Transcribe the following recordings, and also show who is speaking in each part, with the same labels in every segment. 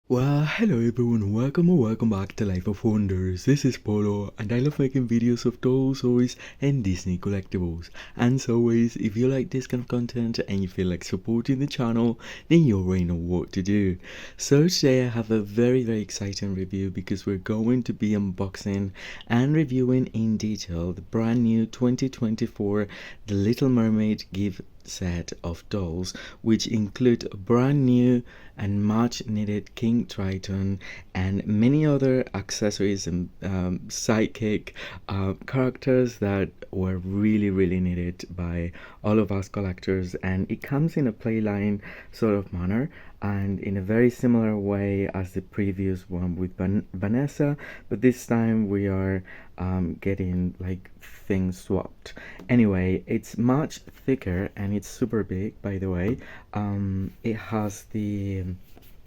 Speaker 1: Well, hello everyone, welcome or welcome back to Life of Wonders. This is Polo, and I love making videos of dolls, toys, and Disney collectibles. And as always, if you like this kind of content and you feel like supporting the channel, then you already know what to do. So today I have a very exciting review because we're going to be unboxing and reviewing in detail the brand new 2024 The Little Mermaid gift set of dolls, which include a brand new and much needed King Triton and many other accessories and sidekick characters that were really needed by all of us collectors. And it comes in a playline sort of manner and in a very similar way as the previous one with Vanessa, but this time we are getting like things swapped. Anyway, it's much thicker and it's super big, by the way. It has the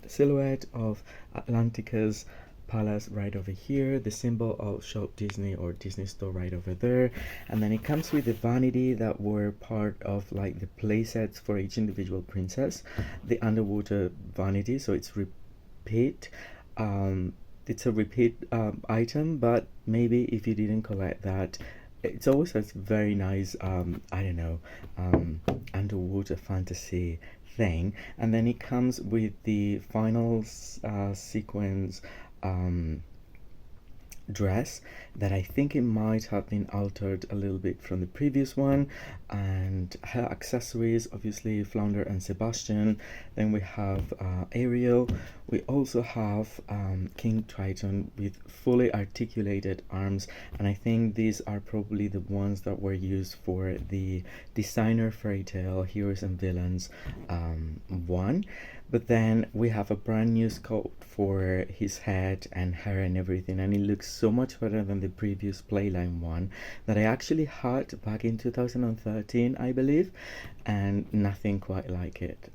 Speaker 1: silhouette of Atlantica's palace right over here, the symbol of Shop Disney or Disney Store right over there, and then it comes with the vanity that were part of like the play sets for each individual princess, the underwater vanity, so it's repeat. It's a repeat item, but maybe if you didn't collect that, it's always a very nice I don't know, underwater fantasy thing. And then it comes with the final sequence dress that I think it might have been altered a little bit from the previous one, and her accessories, obviously Flounder and Sebastian. Then we have Ariel. We also have King Triton with fully articulated arms, and I think these are probably the ones that were used for the designer fairy tale Heroes and Villains one. But then we have a brand new sculpt for his head and hair and everything, and it looks so much better than the previous playline one that I actually had back in 2013, I believe, and nothing quite like it.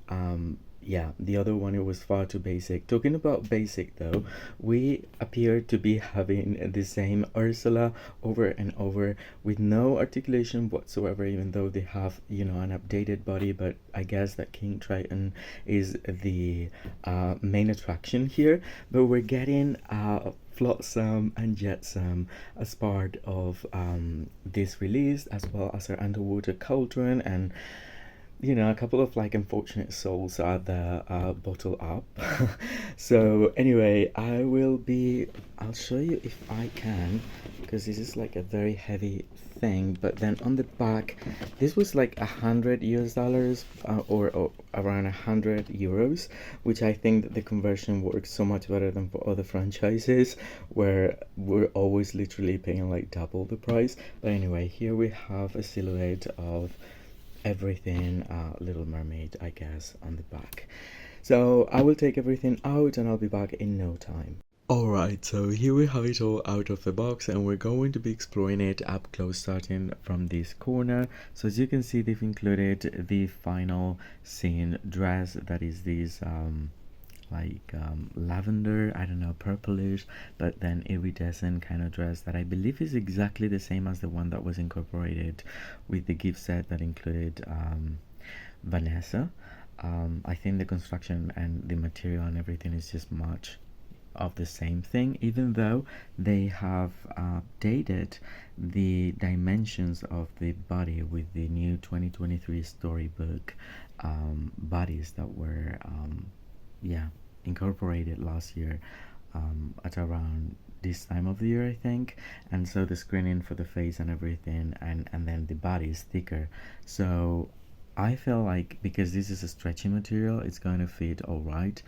Speaker 1: Yeah, the other one, it was far too basic. Talking about basic though, we appear to be having the same Ursula over and over with no articulation whatsoever, even though they have, you know, an updated body. But I guess that King Triton is the main attraction here. But we're getting Flotsam and Jetsam as part of this release, as well as our underwater cauldron and, you know, a couple of like unfortunate souls at the bottle up. So anyway, I'll show you if I can, because this is like a very heavy thing. But then on the back, this was like $100 or around 100 euros, which I think that the conversion works so much better than for other franchises where we're always literally paying like double the price. But anyway, here we have a silhouette of everything Little Mermaid, I guess, on the back. So I will take everything out and I'll be back in no time. Alright, so here we have it all out of the box, and we're going to be exploring it up close, starting from this corner. So as you can see, they've included the final scene dress, that is this lavender, I don't know, purplish, but then iridescent kind of dress that I believe is exactly the same as the one that was incorporated with the gift set that included Vanessa. I think the construction and the material and everything is just much of the same thing, even though they have updated the dimensions of the body with the new 2023 storybook bodies that were yeah, incorporated last year at around this time of the year, I think. And so the screening for the face and everything, and then the body is thicker. So I feel like because this is a stretchy material, it's going to fit all right,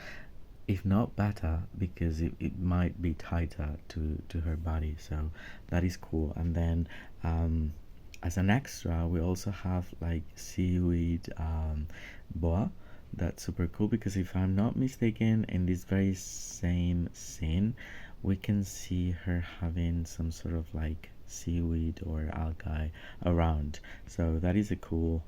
Speaker 1: if not better, because it might be tighter to her body. So that is cool. And then as an extra, we also have like seaweed boa. That's super cool, because if I'm not mistaken, in this very same scene we can see her having some sort of like seaweed or algae around. So that is a cool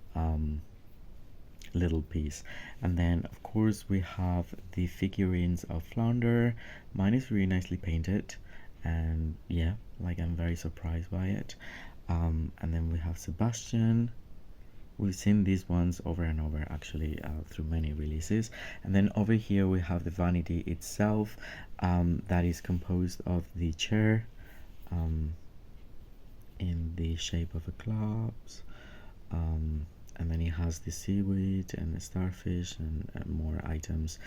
Speaker 1: little piece. And then of course we have the figurines of Flounder. Mine is really nicely painted, and yeah, like I'm very surprised by it. And then we have Sebastian, we've seen these ones over and over actually through many releases. And then over here we have the vanity itself, that is composed of the chair in the shape of a clubs, and then it has the seaweed and the starfish and more items.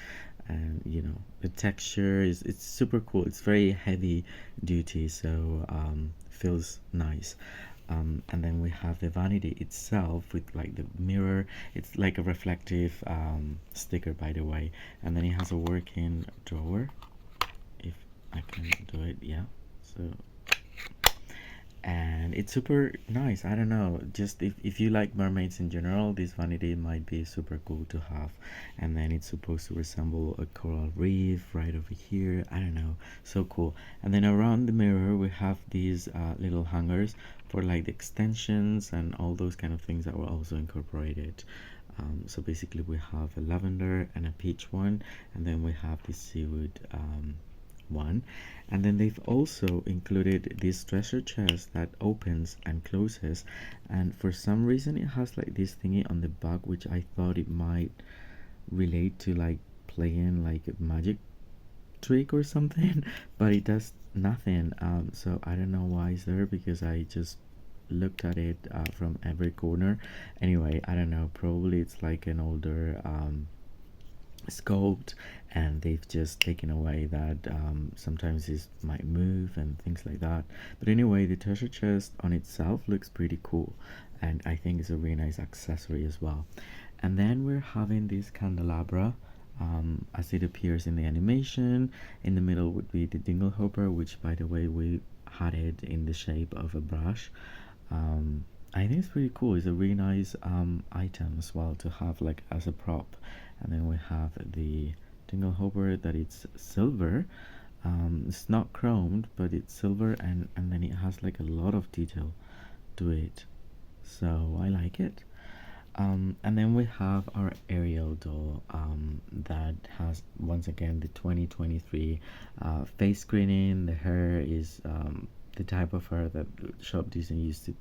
Speaker 1: And you know, the texture is, it's super cool. It's very heavy duty, so feels nice. And then we have the vanity itself with like the mirror. It's like a reflective sticker, by the way. And then it has a working drawer, if I can do it. Yeah, so, and it's super nice. I don't know, just if you like mermaids in general, this vanity might be super cool to have. And then it's supposed to resemble a coral reef right over here. I don't know, so cool. And then around the mirror we have these little hangers for like the extensions and all those kind of things that were also incorporated. So basically we have a lavender and a peach one, and then we have the seaweed one. And then they've also included this treasure chest that opens and closes, and for some reason it has like this thingy on the back, which I thought it might relate to like playing like a magic trick or something, but it does nothing. So I don't know why it's there, because I just looked at it from every corner. Anyway, I don't know, probably it's like an older sculpt, and they've just taken away that sometimes it might move and things like that. But anyway, the treasure chest on itself looks pretty cool, and I think it's a really nice accessory as well. And then we're having this candelabra, as it appears in the animation. In the middle would be the dingle hopper, which by the way we had it in the shape of a brush. I think it's pretty cool. It's a really nice item as well to have like as a prop. And then we have the dingle hopper that it's silver. It's not chromed, but it's silver, and then it has like a lot of detail to it, so I like it. And then we have our Ariel doll, that has once again the 2023 face screening. The hair is the type of hair that Shop Disney used to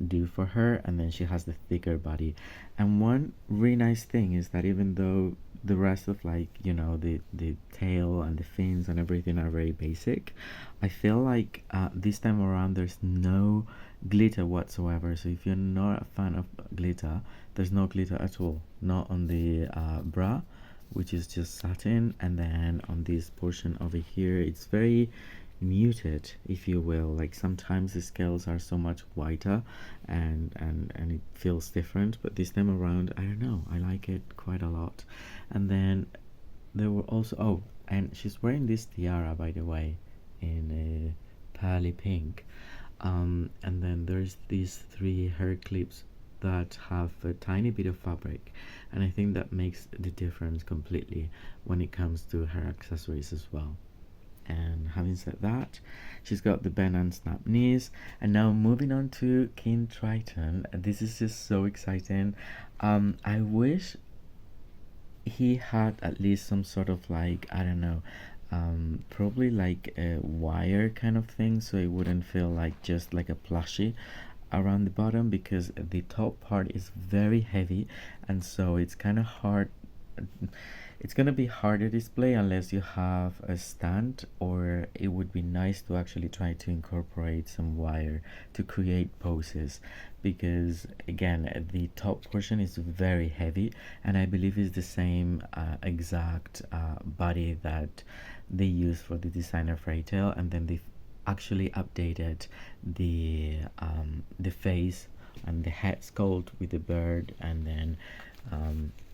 Speaker 1: do for her, and then she has the thicker body. And one really nice thing is that even though the rest of, like, you know, the tail and the fins and everything are very basic, I feel like this time around there's no glitter whatsoever. So if you're not a fan of glitter, there's no glitter at all, not on the bra, which is just satin, and then on this portion over here it's very muted, if you will. Like sometimes the scales are so much whiter, and it feels different, but this time around, I don't know, I like it quite a lot. And then there were also, oh, and she's wearing this tiara, by the way, in a pearly pink. And then there's these 3 hair clips that have a tiny bit of fabric, and I think that makes the difference completely when it comes to her accessories as well. And having said that, she's got the bend and snap knees. And now moving on to King Triton. This is just so exciting. I wish he had at least some sort of, like, I don't know, probably like a wire kind of thing, so it wouldn't feel like just like a plushie around the bottom, because the top part is very heavy, and so it's kind of hard. It's gonna be hard to display unless you have a stand, or it would be nice to actually try to incorporate some wire to create poses, because again the top portion is very heavy, and I believe it's the same exact body that they use for the designer fairy tale, and then they've actually updated the face and the head sculpt with the bird, and then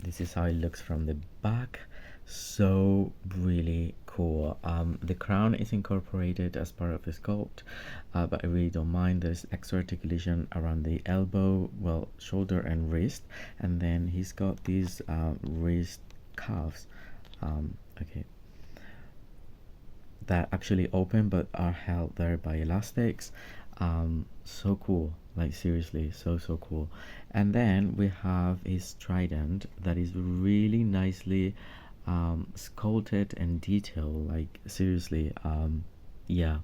Speaker 1: this is how it looks from the back. So really cool. The crown is incorporated as part of the sculpt, but I really don't mind. There's extra articulation around the elbow, well, shoulder and wrist, and then he's got these wrist cuffs, okay, that actually open but are held there by elastics. So cool, like seriously, so cool. And then we have his trident that is really nicely sculpted and detailed, like seriously. Yeah,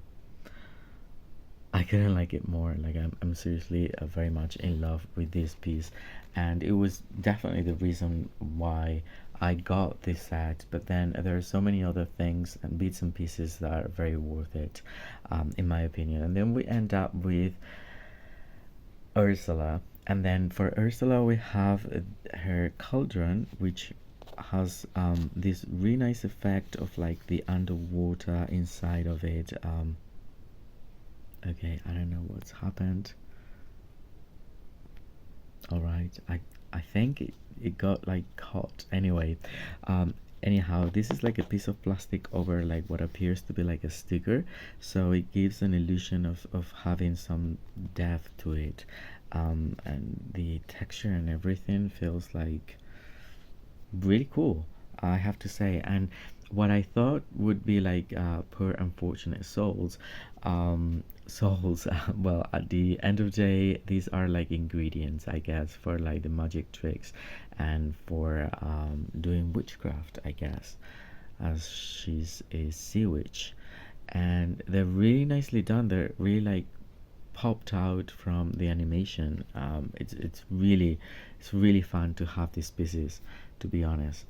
Speaker 1: I couldn't like it more. Like I'm seriously very much in love with this piece, and it was definitely the reason why I got this set. But then there are so many other things and bits and pieces that are very worth it, in my opinion. And then we end up with Ursula, and then for Ursula we have her cauldron, which has this really nice effect of like the underwater inside of it. Okay, I don't know what's happened. All right, I think it got like caught anyway. um Anyhow, this is like a piece of plastic over like what appears to be like a sticker, so it gives an illusion of having some depth to it. And the texture and everything feels like really cool, I have to say. And what I thought would be like poor unfortunate souls, souls. Well, at the end of the day, these are like ingredients, I guess, for like the magic tricks and for doing witchcraft, I guess, as she's a sea witch. And they're really nicely done. They're really like popped out from the animation. It's really fun to have these pieces, to be honest.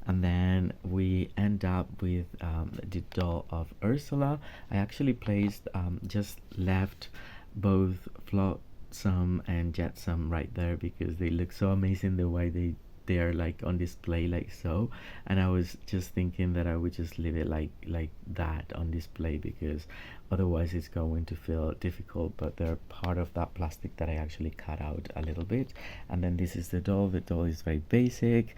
Speaker 1: And then we end up with the doll of Ursula. I actually placed just left both Flotsam and Jetsam right there because they look so amazing the way they are like on display like so. And I was just thinking that I would just leave it like that on display because otherwise it's going to feel difficult. But they're part of that plastic that I actually cut out a little bit. And then this is the doll. The doll is very basic.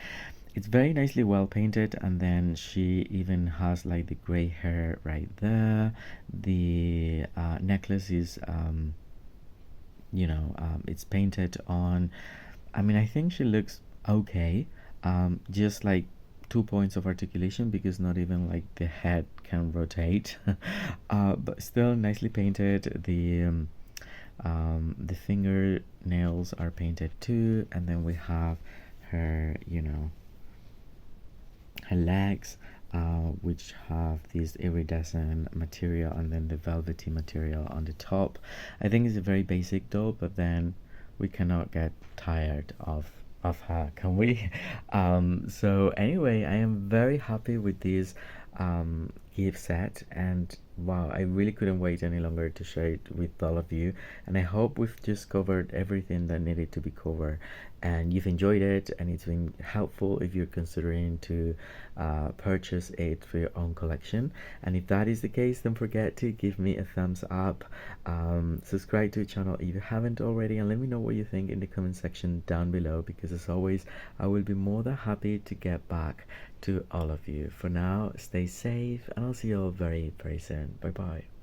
Speaker 1: It's very nicely well painted, and then she even has like the gray hair right there. The necklace is it's painted on. I mean, I think she looks okay. Just like 2 points of articulation because not even like the head can rotate. But still nicely painted. The fingernails are painted too, and then we have her, her legs, which have this iridescent material and then the velvety material on the top. I think it's a very basic doll, but then we cannot get tired of her, can we? So anyway, I am very happy with this gift set, and wow, I really couldn't wait any longer to share it with all of you. And I hope we've just covered everything that needed to be covered, and you've enjoyed it, and it's been helpful if you're considering to purchase it for your own collection. And if that is the case, don't forget to give me a thumbs up, subscribe to the channel if you haven't already, and let me know what you think in the comment section down below, because as always I will be more than happy to get back to all of you. For now, stay safe, and I'll see you all very, very soon. Bye bye.